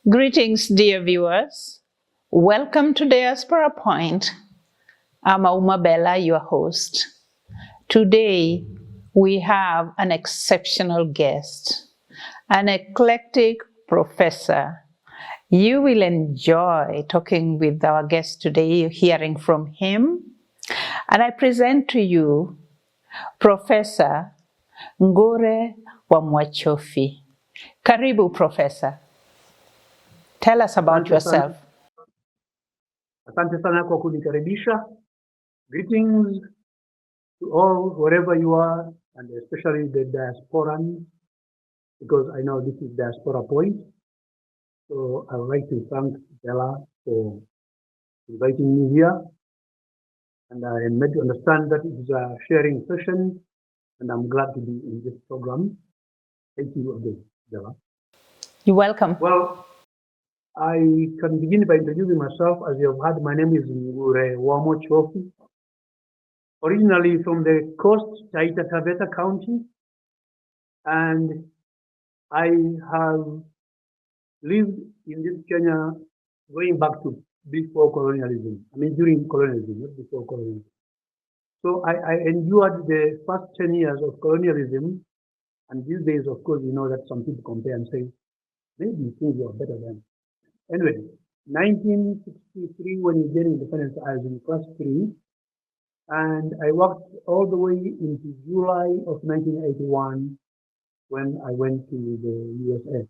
Greetings, dear viewers. Welcome to Diaspora Point. I'm Auma Bella, your host. Today, we have an exceptional guest, an eclectic professor. You will enjoy talking with our guest today, hearing from him. And I present to you Professor Ngure Wamwachofi. Karibu, Professor. Tell us about yourself. Asante sana kwa kunikaribisha. Greetings to all, wherever you are, and especially the diasporans, because I know this is Diaspora Point. So I would like to thank Bella for inviting me here. And I am made to understand that it is a sharing session, and I'm glad to be in this program. Thank you again, Bella. You're welcome. Well, I can begin by introducing myself. As you have heard, my name is Ngure Wamwachofi, originally from the coast, Taita Taveta County, and I have lived in this Kenya going back to before colonialism. I mean, during colonialism, not before colonialism. So I endured the first 10 years of colonialism, and these days, of course, you know that some people compare and say, maybe things were better then. Anyway, 1963, when we gained independence, I was in class 3, and I worked all the way into July of 1981 when I went to the USA.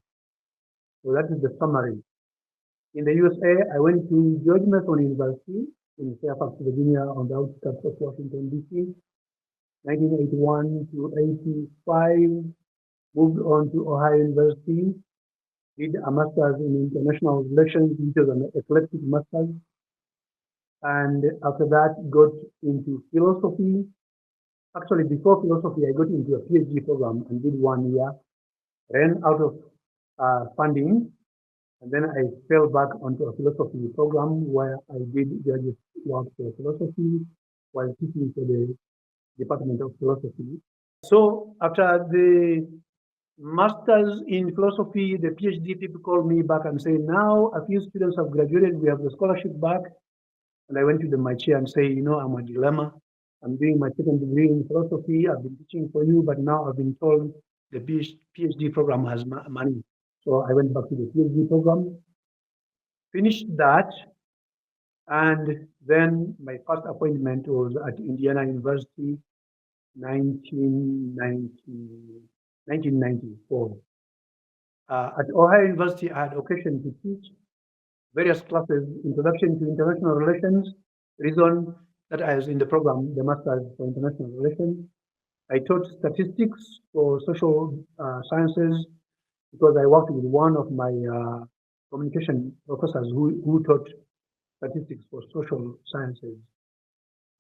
So that is the summary. In the USA, I went to George Mason University in Fairfax, Virginia, on the outskirts of Washington, D.C. 1981 to 85, moved on to Ohio University, did a master's in international relations, which was an eclectic master's. And after that, got into philosophy. Actually, before philosophy, I got into a PhD program and did 1 year, ran out of funding, and then I fell back onto a philosophy program where I did graduate work for philosophy while teaching for the Department of Philosophy. So after the master's in philosophy, the PhD people called me back and say, now a few students have graduated, we have the scholarship back. And I went to my chair and say, you know, I'm a dilemma. I'm doing my second degree in philosophy. I've been teaching for you, but now I've been told the PhD program has money. So I went back to the PhD program, finished that, and then my first appointment was at Indiana University, 1994. At Ohio University, I had occasion to teach various classes, Introduction to International Relations, reason that I was in the program, the Masters for International Relations. I taught statistics for social sciences because I worked with one of my communication professors who taught statistics for social sciences.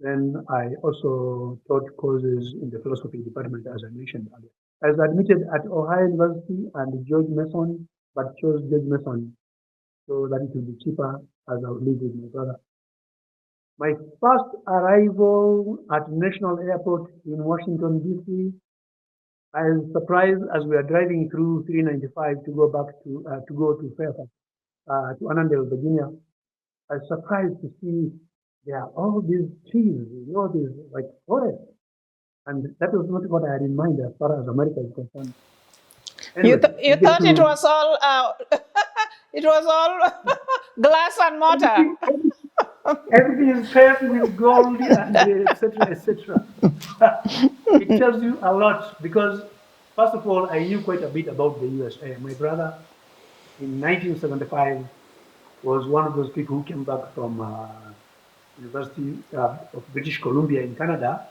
Then I also taught courses in the philosophy department, as I mentioned earlier. I was admitted at Ohio University and George Mason, but chose George Mason so that it would be cheaper as I would live with my brother. My first arrival at National Airport in Washington, D.C., I was surprised as we were driving through 395 to go back to Fairfax, to Annandale, Virginia. I was surprised to see there are all these trees, you know, these like forests. And that was not what I had in mind as far as America is concerned. Anyway, you thought it was all it was all glass and mortar. Everything is paved with gold and etc. etc. It tells you a lot because, first of all, I knew quite a bit about the USA. My brother, in 1975, was one of those people who came back from University of British Columbia in Canada,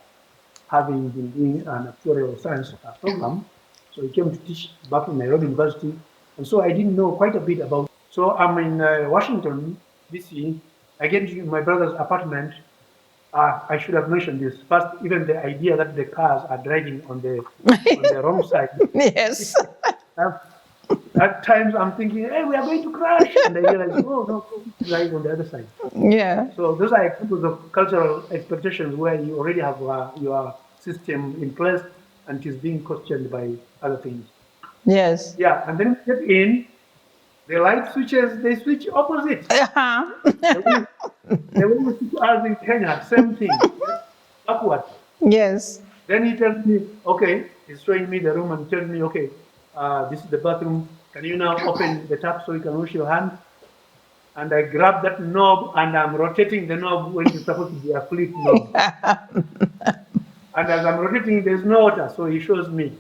having been doing an actuarial science program. So he came to teach back in Nairobi University. And so I didn't know quite a bit about. So I'm in Washington, D.C. I get to my brother's apartment I should have mentioned this. First, even the idea that the cars are driving on the wrong side. Yes. At times I'm thinking, hey, we are going to crash. And I realize, oh, no, drive on the other side. Yeah. So those are examples of cultural expectations where you already have your system in place and it is being questioned by other things. Yes. Yeah, and then we get in, the light switches, they switch opposite. Uh-huh. The way we switch ours in Kenya, same thing, backward. Yes. Then he tells me, okay, he's showing me the room and tells me, okay, this is the bathroom. Can you now open the tap so you can wash your hands? And I grab that knob and I'm rotating the knob when it's supposed to be a flip knob. And as I'm rotating, there's no water, so he shows me.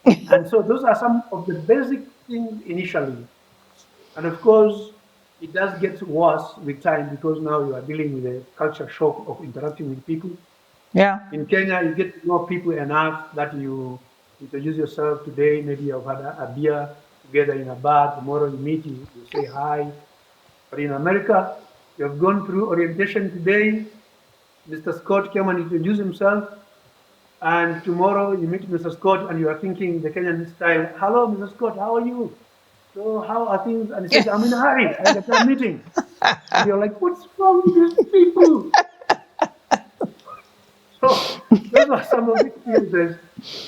And so those are some of the basic things initially. And of course, it does get worse with time because now you are dealing with a culture shock of interacting with people. Yeah. In Kenya, you get to know people enough that you introduce yourself today. Maybe you've had a beer together in a bar. Tomorrow you meet, you say hi. But in America, you have gone through orientation today. Mr. Scott came and introduced himself. And tomorrow you meet Mr. Scott and you are thinking the Kenyan style, hello, Mr. Scott, how are you? So how are things? And he says, I'm in a hurry. I got a meeting. And you're like, what's wrong with these people? So those are some of the experiences.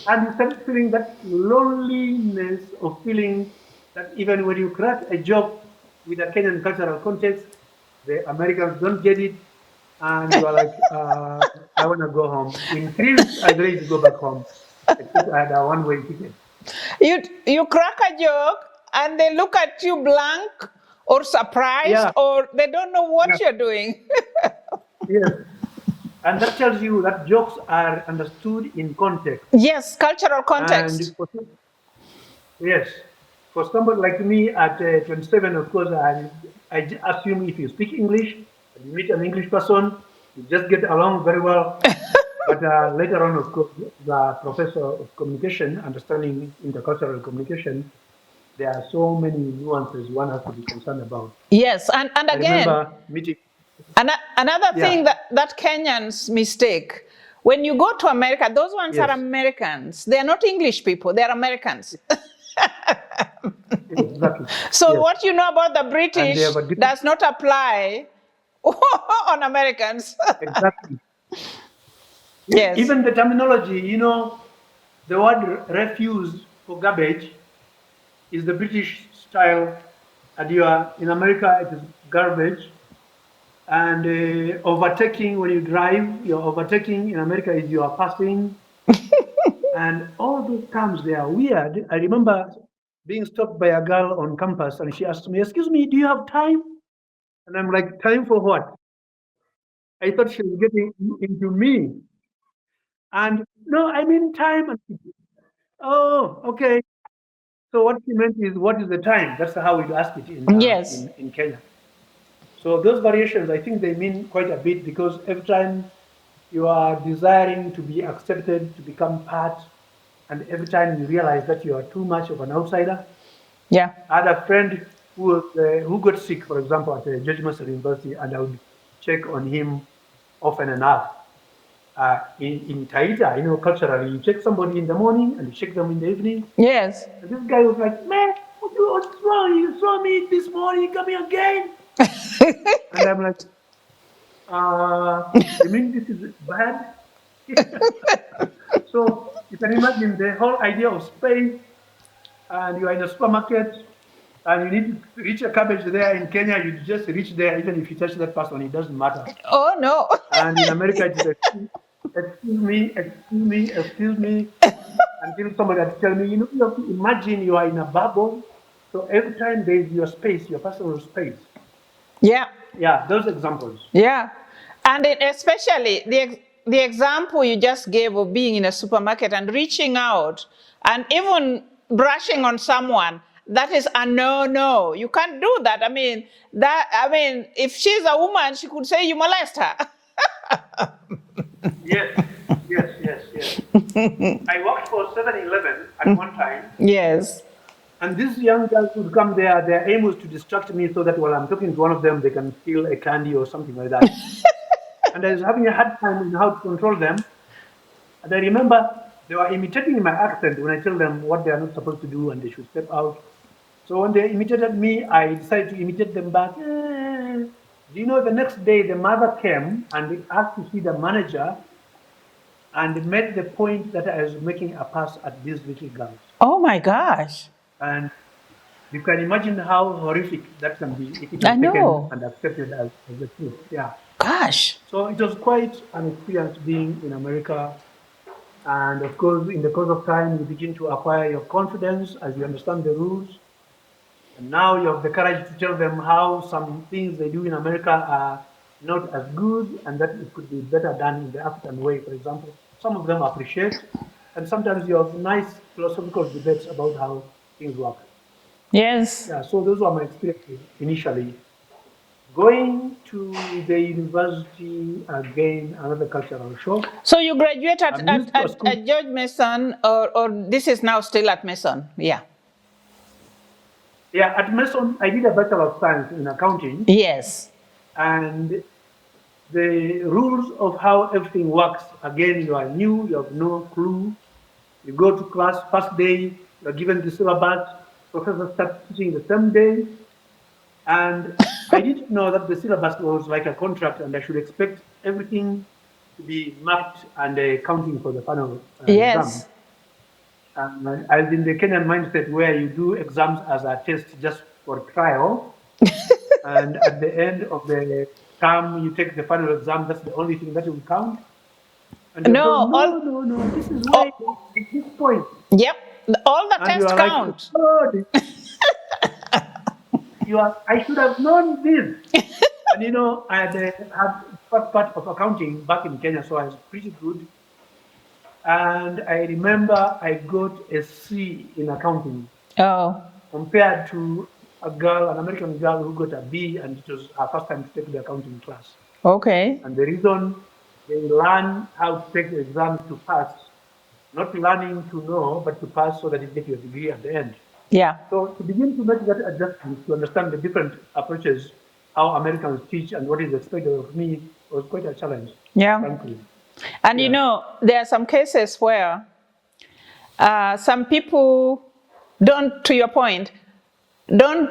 And you start feeling that loneliness of feeling that even when you crack a joke with a Kenyan cultural context, the Americans don't get it. And you are like, I want to go home. In 3 weeks, I'm ready to go back home. Except I had a one-way ticket. You crack a joke and they look at you blank or surprised, Yeah. or they don't know what you're doing. Yes. And that tells you that jokes are understood in context. Yes, cultural context. And yes. For somebody like me at 27, of course, I assume if you speak English, and you meet an English person, you just get along very well. But later on, of course, the professor of communication, understanding intercultural communication, there are so many nuances one has to be concerned about. Yes, and again, I remember meeting. Another thing that Kenyans mistake, when you go to America, those ones are Americans. They are not English people, they are Americans. Exactly. So what you know about the British does not apply on Americans. Exactly. Yes. Even the terminology, you know, the word refuse for garbage is the British style, and in America it is garbage. And overtaking, when you drive, your overtaking in America is you are passing. And all those terms, they are weird. I remember being stopped by a girl on campus and she asked me, excuse me, do you have time? And I'm like, time for what? I thought she was getting into me. And no, I mean time. Oh, okay. So what she meant is, what is the time? That's how we ask it in Kenya. So those variations, I think they mean quite a bit because every time you are desiring to be accepted, to become part, and every time you realize that you are too much of an outsider. Yeah. I had a friend who got sick, for example, at George Mason University, and I would check on him often enough. In Taita, you know, culturally, you check somebody in the morning and you check them in the evening. Yes. And this guy was like, man, what's wrong? You saw me this morning, you got me again. And I'm like, you mean this is bad? So you can imagine the whole idea of space, and you are in a supermarket, and you need to reach a cabbage there. In Kenya, you just reach there, even if you touch that person, it doesn't matter. Oh, no. And in America, it is excuse me, until somebody has tell me, you know, you have to imagine you are in a bubble. So every time there is your space, your personal space. Yeah. Yeah, those examples. Yeah. And especially the example you just gave of being in a supermarket and reaching out and even brushing on someone, that is a no. You can't do that. I mean, if she's a woman, she could say you molest her. Yes. I worked for 7-Eleven at one time. Yes. And these young girls would come there. Their aim was to distract me so that while I'm talking to one of them, they can steal a candy or something like that. And I was having a hard time in how to control them. And I remember they were imitating my accent when I tell them what they are not supposed to do and they should step out. So when they imitated me, I decided to imitate them back. Do you know, the next day the mother came and asked to see the manager and made the point that I was making a pass at these little girls. Oh my gosh. And you can imagine how horrific that can be if it is I taken know. and accepted as the truth. Yeah. Gosh. So it was quite an experience being in America. And of course, in the course of time, you begin to acquire your confidence as you understand the rules. And now you have the courage to tell them how some things they do in America are not as good and that it could be better done in the African way, for example. Some of them appreciate, and sometimes you have nice philosophical debates about how things work. Yes. Yeah, so those were my experiences initially. Going to the university, again, another cultural shock. So you graduated I'm used to a school. at George Mason, or this is now still at Mason? Yeah. Yeah, at Mason, I did a Bachelor of Science in accounting. Yes. And the rules of how everything works, again, you are new, you have no clue. You go to class, first day, you're given the syllabus, professor starts teaching the same day. And I didn't know that the syllabus was like a contract and I should expect everything to be marked and counting for the final Yes. exam. I was in the Kenyan mindset where you do exams as a test just for trial. And at the end of the term, you take the final exam. That's the only thing that will count. And No, told, no, this is why at this point. Yep, all the And you tests are count. Like, oh, I should have known this. And you know, I had first part of accounting back in Kenya, so I was pretty good. And I remember I got a C in accounting. Oh. Compared to an American girl who got a B, and it was her first time to take the accounting class. Okay. And the reason they learn how to take the exam to pass, not learning to know, but to pass so that you get your degree at the end. Yeah. So to begin to make that adjustment, to understand the different approaches, how Americans teach and what is expected of me was quite a challenge. Yeah. Frankly. And you know, there are some cases where some people don't, to your point, don't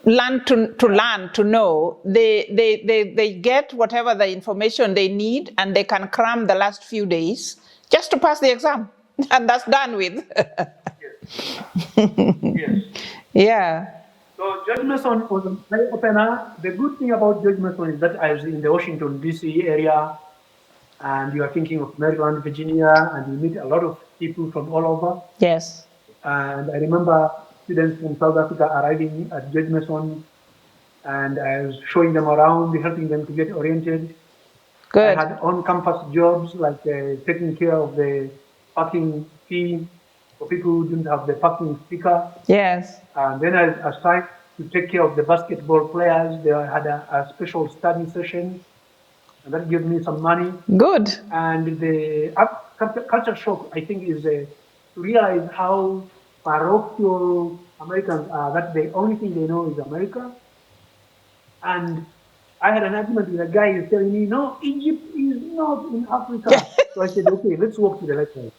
learn to know. They get whatever the information they need and they can cram the last few days just to pass the exam. And that's done with. Yes. Yeah. So George Mason was an eye-opener. The good thing about George Mason is that I was in the Washington, D.C. area, and you are thinking of Maryland, Virginia, and you meet a lot of people from all over. Yes. And I remember students from South Africa arriving at George Mason, and I was showing them around, helping them to get oriented. Good. I had on-campus jobs like taking care of the parking fee for people who didn't have the parking sticker. Yes. And then I was assigned to take care of the basketball players. They had a special study session, and that gave me some money. Good. And the culture shock, I think, is to realize how parochial Americans are, that the only thing they know is America. And I had an argument with a guy who's telling me, no, Egypt is not in Africa. So I said, okay, let's walk to the library.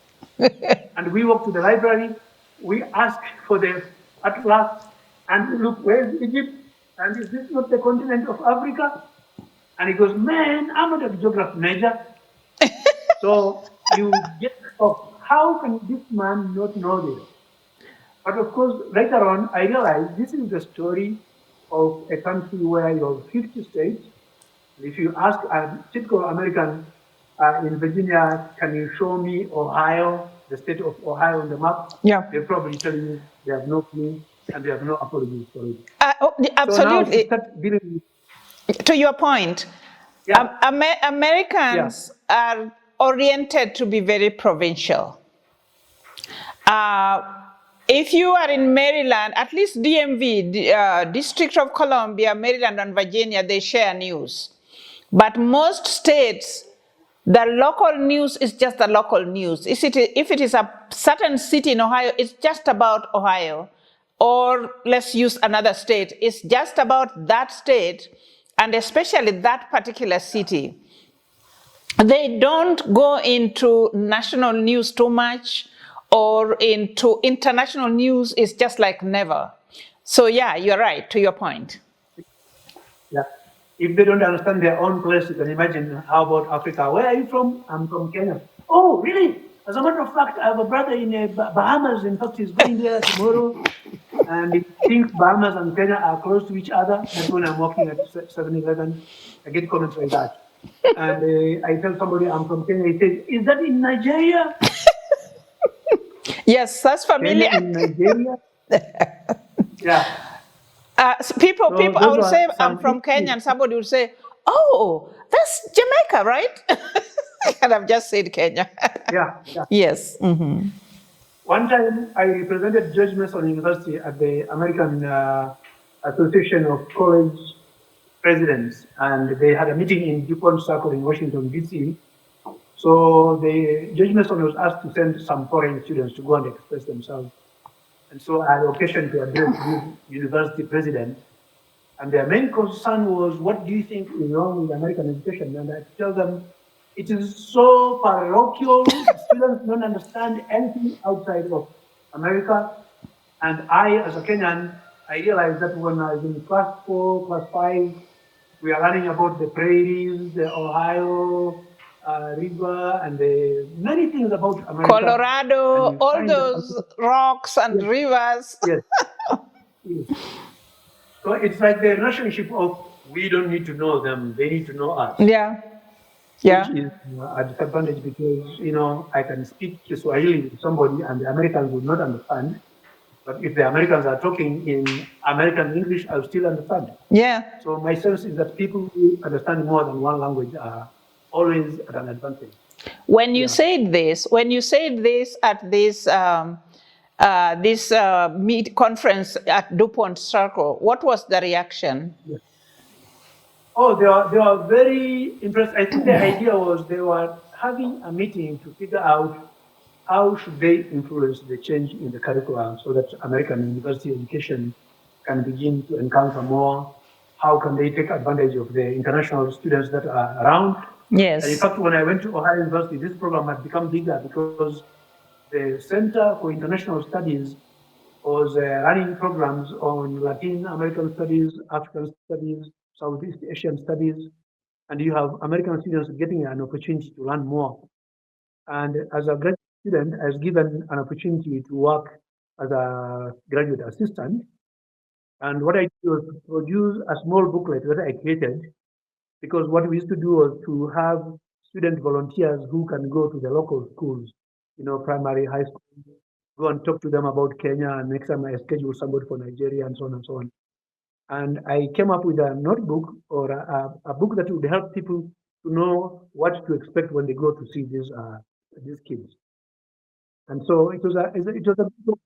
And we walked to the library. We asked for the atlas, and look, where's Egypt? And is this not the continent of Africa? And he goes, man, I'm not a geography major. So you get off. How can this man not know this? But of course, later on, I realized this is the story of a country where you have 50 states. If you ask a typical American in Virginia, can you show me Ohio, the state of Ohio on the map? Yeah. They'll probably tell you they have no clue and they have no apologies for it. Absolutely. So now to start dealing with, to your point, yeah. Americans are oriented to be very provincial. If you are in Maryland, at least DMV, District of Columbia, Maryland and Virginia, they share news. But most states, the local news is just the local news. If it is a certain city in Ohio, it's just about Ohio. Or let's use another state, it's just about that state, and especially that particular city. they don't go into national news too much or into international news. It's just like never. So yeah, you're right, to your point. Yeah. If they don't understand their own place, you can imagine how about Africa. Where are you from? I'm from Kenya. Oh, really? As a matter of fact, I have a brother in Bahamas. In fact, he's going there tomorrow. And he thinks Bahamas and Kenya are close to each other. That's when I'm walking at 7-Eleven. I get comments like that. And I tell somebody I'm from Kenya. He says, is that in Nigeria? Yes, that's familiar. Kenya in Nigeria? Yeah. People, So I those will are say I'm some from Kenya, issues. and somebody will say, "Oh, that's Jamaica, right?" And I've just said Kenya. Yeah. Yes. Mm-hmm. One time I represented George Mason University at the American Association of College Presidents, and they had a meeting in DuPont Circle in Washington, D.C. So George Mason was asked to send some foreign students to go and express themselves. And so I had occasion to address these university presidents. And their main concern was, what do you think is wrong with American education? And I tell them, it is so parochial, students don't understand anything outside of America. And I, as a Kenyan, I realized that when I was in class 4, class 5, we are learning about the prairies, the Ohio River, and the many things about America. Colorado, all those rocks and yes, rivers. Yes. Yes. So it's like the relationship of, we don't need to know them, they need to know us. Yeah. Yeah. Which is a disadvantage because, I can speak Kiswahili with somebody and the Americans will not understand. But if the Americans are talking in American English, I'll still understand. Yeah. So my sense is that people who understand more than one language are always at an advantage. When you said this at this conference at DuPont Circle, what was the reaction? Yes. Oh, they are very impressed. I think the idea was they were having a meeting to figure out how should they influence the change in the curriculum so that American university education can begin to encounter more. How can they take advantage of the international students that are around? Yes. And in fact, when I went to Ohio University, this program had become bigger because the Center for International Studies was running programs on Latin American studies, African studies, Southeast Asian studies, and you have American students getting an opportunity to learn more. And as a graduate student, I was given an opportunity to work as a graduate assistant. And what I did was to produce a small booklet that I created, because what we used to do was to have student volunteers who can go to the local schools, primary, high school, go and talk to them about Kenya, and next time I schedule somebody for Nigeria, and so on and so on. And I came up with a notebook or a book that would help people to know what to expect when they go to see these kids. And so it was a book.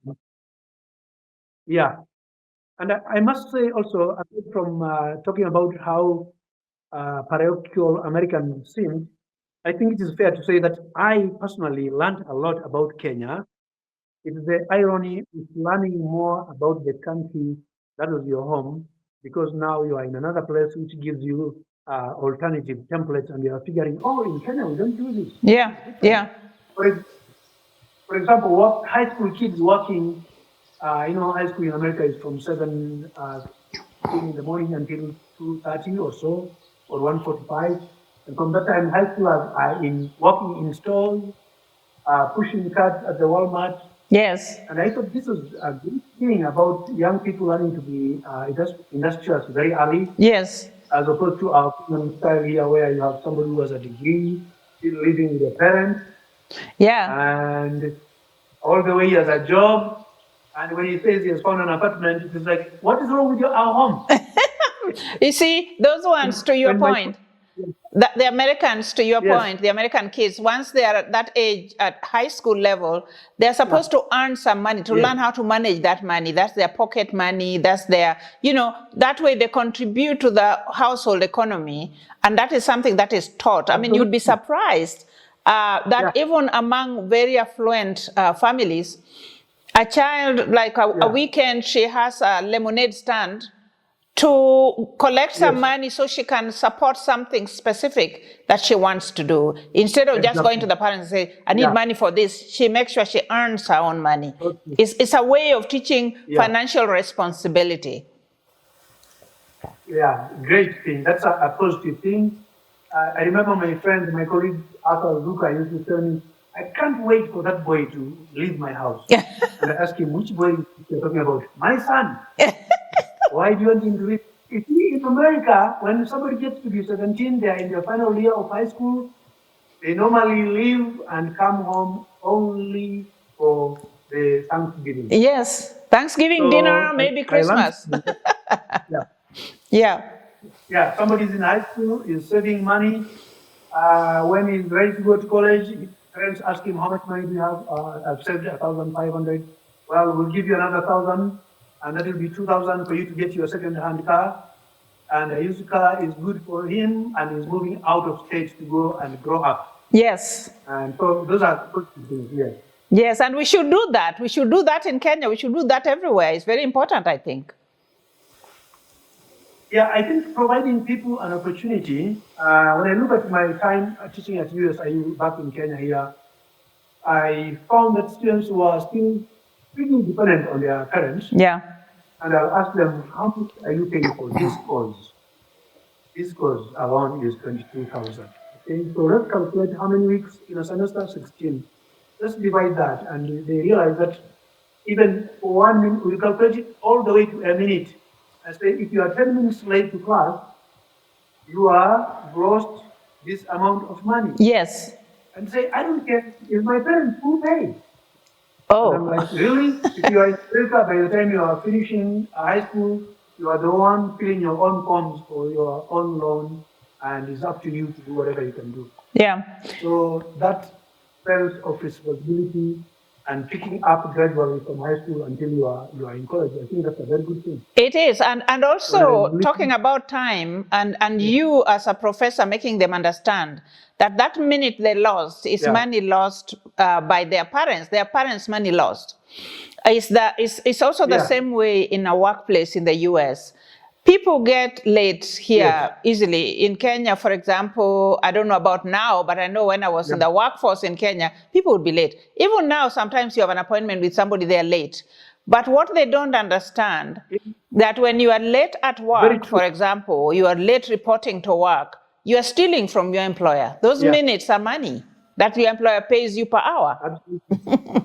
Yeah. And I must say also, apart from talking about how parochial American seemed, I think it is fair to say that I personally learned a lot about Kenya. It's the irony of learning more about the country that was your home, because now you are in another place which gives you alternative templates, and you are figuring, oh, in Kenya we don't do this. Yeah, yeah. For example, high school kids working, high school in America is from 7 in the morning until 2:30 or so, or 1:45. And from that time, high schoolers are working in stores, pushing carts at the Walmart. Yes. And I thought this was a good thing about young people learning to be industrious very early. Yes. As opposed to our style here, where you have somebody who has a degree, still living with a parent. Yeah. And all the way he has a job. And when he says he has found an apartment, it is like, what is wrong with our home? You see, those ones, to your point, the Americans, to your point, the American kids, once they are at that age, at high school level, they're supposed to earn some money, to learn how to manage that money. That's their pocket money. That's their, that way they contribute to the household economy. And that is something that is taught. I mean, you'd be surprised that even among very affluent families, a child, like a weekend, she has a lemonade stand to collect some Yes. money so she can support something specific that she wants to do. Instead of just going to the parents and say, I need money for this, she makes sure she earns her own money. Okay. It's a way of teaching Yeah. financial responsibility. Yeah, great thing. That's a positive thing. I remember my friend, my colleague, Arthur Luca used to tell me, I can't wait for that boy to leave my house. And I asked him, which boy you're talking about? My son. Why do you want him to leave? You see, in America, when somebody gets to be 17, they are in their final year of high school, they normally leave and come home only for the Thanksgiving. Yes, Thanksgiving dinner, maybe Christmas. Yeah. Yeah. Yeah, somebody's in high school, is saving money. When he's ready to go to college, his parents ask him, how much money do you have? I've saved 1,500. Well, we'll give you another 1,000, and that will be 2,000 for you to get your second-hand car. And a used car is good for him, and he's moving out of state to go and grow up. Yes. And so those are good things, yes. Yes, and we should do that. We should do that in Kenya. We should do that everywhere. It's very important, I think. Yeah, I think providing people an opportunity, when I look at my time teaching at USIU back in Kenya here, I found that students were still pretty dependent on their parents. Yeah. And I'll ask them, how much are you paying for this course? This course alone is 22,000. Okay, so let's calculate how many weeks in a semester, 16. Let's divide that, and they realize that even for 1 minute, we calculate it all the way to a minute. I say, if you are 10 minutes late to class, you are lost this amount of money. Yes. And say, I don't care if my parents who pay. Oh. And I'm like, really? If you are in America, by the time you are finishing high school, you are the one filling your own forms for your own loan, and it's up to you to do whatever you can do. Yeah. So that sense of responsibility and picking up gradually from high school until you are in college, I think that's a very good thing. It is, and also talking about time and you as a professor making them understand that minute they lost is money lost by their parents' money lost. It's also the same way in a workplace in the US. People get late here easily. In Kenya, for example, I don't know about now, but I know when I was in the workforce in Kenya, people would be late. Even now, sometimes you have an appointment with somebody, they're late. But what they don't understand, that when you are late at work, for example, you are late reporting to work, you are stealing from your employer. Those minutes are money that your employer pays you per hour. Absolutely.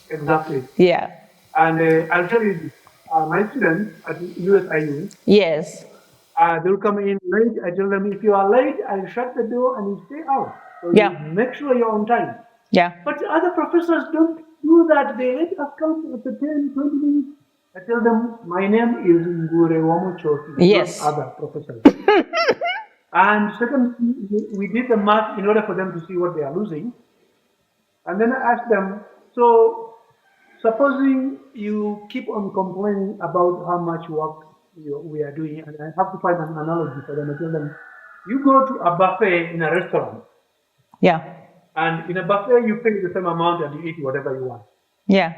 Exactly. Yeah. And I'll tell you this. My students at USIU, yes, they'll come in late. I tell them, if you are late, I'll shut the door and you stay out. So you make sure you're on time. Yeah. But other professors don't do that. They let us come after 10, 20 minutes. I tell them, my name is Diasporaseries, yes. not other professors. And second, we did the math in order for them to see what they are losing. And then I asked them, so supposing you keep on complaining about how much work we are doing, and I have to find an analogy for them. I tell them, you go to a buffet in a restaurant. Yeah. And in a buffet, you pay the same amount and you eat whatever you want. Yeah.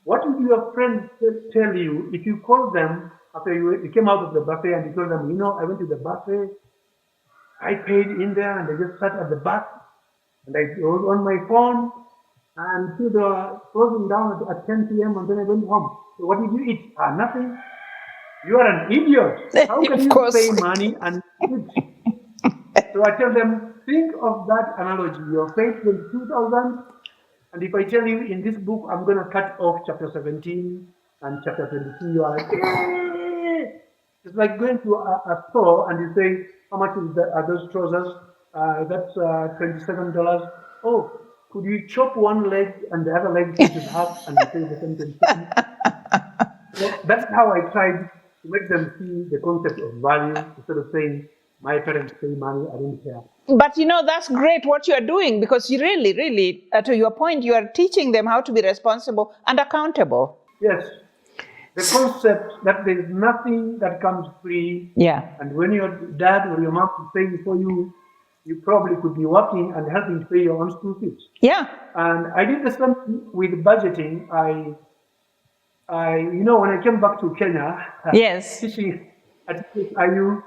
What would your friends tell you if you called them after you came out of the buffet and you told them, you know, I went to the buffet, I paid in there and I just sat at the back and I was on my phone and they were closing down at 10 p.m. and then I went home. So what did you eat? Nothing. You are an idiot. How can you pay money and eat? So I tell them, think of that analogy. You're paid 22,000, and if I tell you in this book, I'm going to cut off chapter 17 and chapter 22, you are like, eh! It's like going to a store and you say, how much are those trousers? That's $27. Oh, could you chop one leg and the other leg is half and you pay the same thing? So that's how I tried to make them see the concept of value instead of saying, my parents pay money, I don't care. But you know, that's great what you are doing, because you really, to your point, you are teaching them how to be responsible and accountable. Yes. The concept that there is nothing that comes free. Yeah. And when your dad or your mom is paying for you, you probably could be working and helping to pay your own school fees. Yeah. And I did the same with budgeting. I you know, when I came back to Kenya, yes. teaching at IU,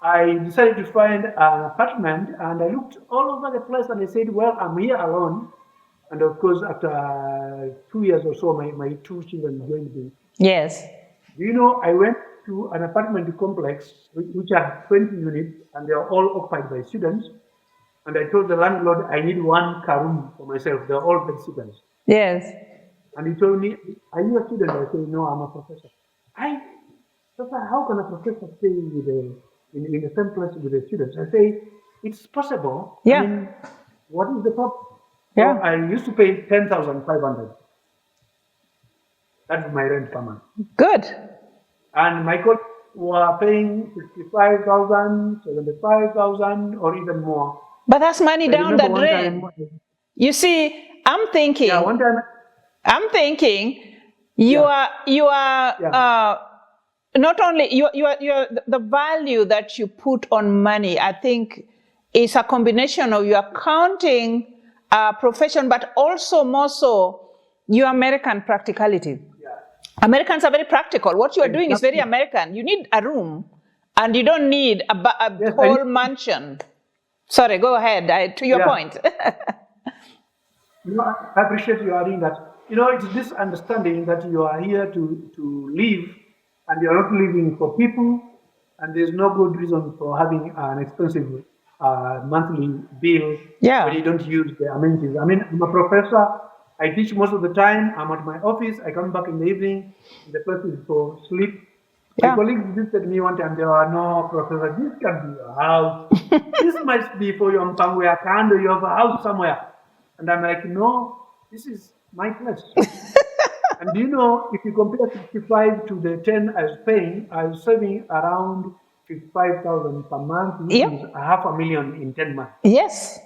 I decided to find an apartment, and I looked all over the place, and I said, well, I'm here alone. And of course, after 2 years or so, my two children joined me. Yes. Do you know, I went to an apartment complex which has 20 units, and they are all occupied by students. And I told the landlord I need one car room for myself. They're all bed sitters. Yes. And he told me, are you a student? I said, no, I'm a professor. How can a professor stay in the same place with the students? I say, it's possible. Yeah. I mean, what is the problem? Yeah. So I used to pay 10,500. That's my rent per month. Good. And my colleagues were paying 65,000, 75,000, or even more. But that's money down the drain. You see, I'm thinking. Yeah, one time. I'm thinking, you are not only you are the value that you put on money. I think is a combination of your accounting profession, but also more so your American practicality. Yeah. Americans are very practical. What you are doing is very American. You need a room, and you don't need a whole mansion. Sorry, go ahead. To your point. I appreciate you adding that. It's this understanding that you are here to live, and you're not living for people, and there's no good reason for having an expensive monthly bill when you don't use the amenities. I mean, I'm a professor. I teach most of the time. I'm at my office. I come back in the evening. The place is for sleep. My colleagues visited me one time. There are no professor. This can be your house. This must be for your somewhere. You have a house somewhere. And I'm like, no, this is my place. And do you know, if you compare 65 to the 10 I was paying, I was saving around 55,000 per month, which is $500,000 in 10 months. Yes.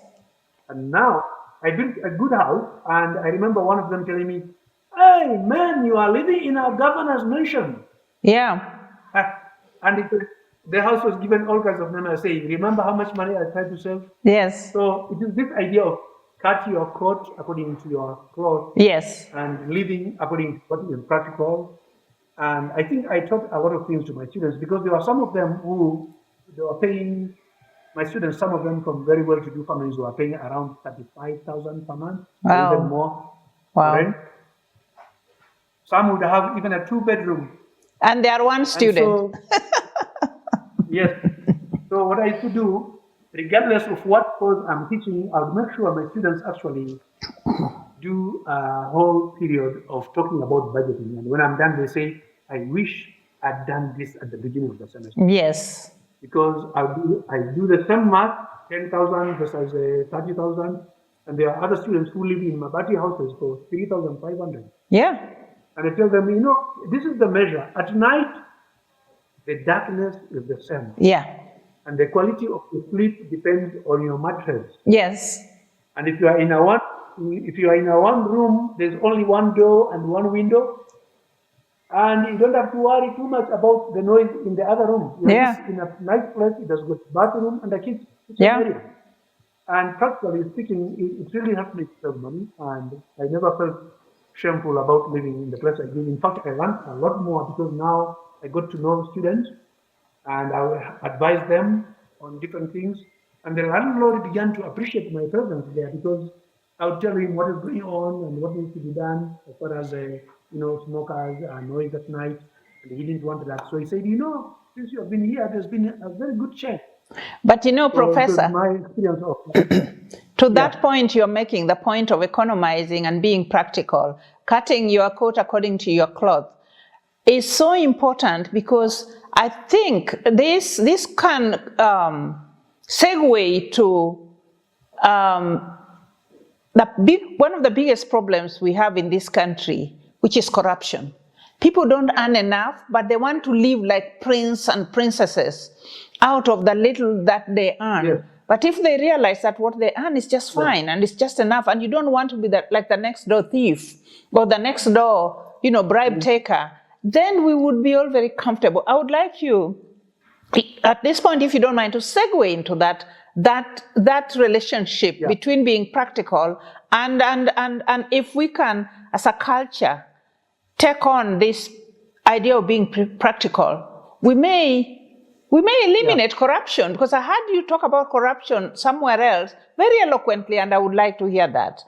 And now I built a good house, and I remember one of them telling me, hey, man, you are living in a governor's mansion. Yeah. And the house was given all kinds of names. I say, remember how much money I tried to save? Yes. So it is this idea of cut your coat according to your clothes. Yes. And living according to what is practical. And I think I taught a lot of things to my students, because there are some of them who they were paying, my students, some of them from very well-to-do families who are paying around 35,000 per month, or even more. Wow. Rent. Some would have even a 2-bedroom. And they are one student. Yes. So what I used to do, regardless of what course I'm teaching, I would make sure my students actually do a whole period of talking about budgeting. And when I'm done, they say, I wish I'd done this at the beginning of the semester. Yes. Because I do the same math, 10,000 versus 30,000. And there are other students who live in Mabati houses for 3,500. Yeah. And I tell them, this is the measure. At night, the darkness is the same. Yeah. And the quality of the sleep depends on your mattress. Yes. And if you are in a one room, there's only one door and one window, and you don't have to worry too much about the noise in the other room. In a nice place, it has got bathroom and a kitchen area. And practically speaking, it really helped me save money, and I never felt shameful about living in the place I did. In fact, I learned a lot more, because now I got to know students, and I will advise them on different things. And the landlord began to appreciate my presence there, because I would tell him what is going on and what needs to be done as far as smokers and noise at night. And he didn't want that. So he said, since you have been here, there's been a very good change. But Professor, my experience of to that point you're making, the point of economizing and being practical, cutting your coat according to your cloth, is so important, because I think this can segue to one of the biggest problems we have in this country, which is corruption. People don't earn enough, but they want to live like princes and princesses out of the little that they earn. Yes. But if they realize that what they earn is just fine and it's just enough, and you don't want to be like the next door thief or the next door, bribe taker, then we would be all very comfortable. I would like you, at this point, if you don't mind, to segue into that relationship between being practical and if we can, as a culture, take on this idea of being practical, we may We may eliminate corruption, because I heard you talk about corruption somewhere else very eloquently, and I would like to hear that.